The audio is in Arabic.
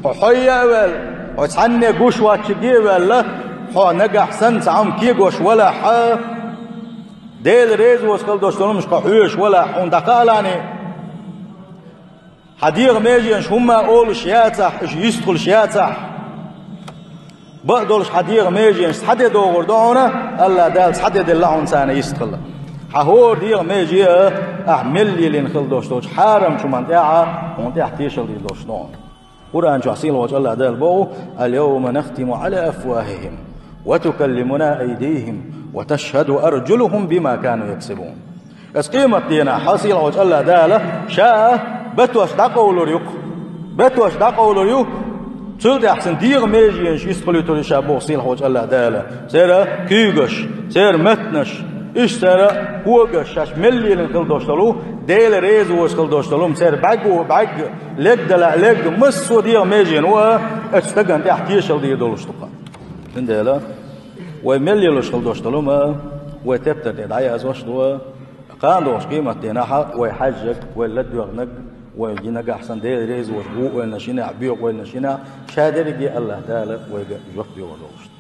حيا ول وتعني قوش واتشجي ولا حو نجح سنس عم كي قوش ولا ح ديل ريز وسكال دوشتون مش قحوش ولا حون دقالاني حديق ميجينش هما أول شياتح إش يستخل شياتح بقدرش حديق ميجينش حدي دوغر دونا الله دالس حدي دلعون سانة يستخل حهور ديغ ميجي أحملي لنخل دوشتوش حارم شو منطقة ومنطقة تيشل دي دوشتون قرآن جعسين وجه الله دال بو اليوم نختم على أفواههم وتكلمنا أيديهم وتشهد أرجلهم بما كانوا يكسبون اسقيمت دينا حصيل وجه الله دال شاء بتوش دقوا لريق بتوش دقوا لريق تلد أحسن ديغ ميجي ينشيست خليتو لشابو صيل وجه الله دال سيرا كيغش سير متنش إيش سيرا هوغش شاش ملي لنخل دوشتلو ديل ريز وشخل دوشتلو سير بعق لك دلع لك مسو ديغ ميجي نوا اتستقن تحتيشل دي دولشتقا ديلا وملي لشخل دوشتلو ما وتبتر دعايا ازوشتو قان دوش قيمة ديناها ويحجك ويلد يغنق ويجينك أحسن ديل ريز وشبوء وينشينا عبيق وينشينا شادر يجي الله تعالى ويجي جوك بيولوشت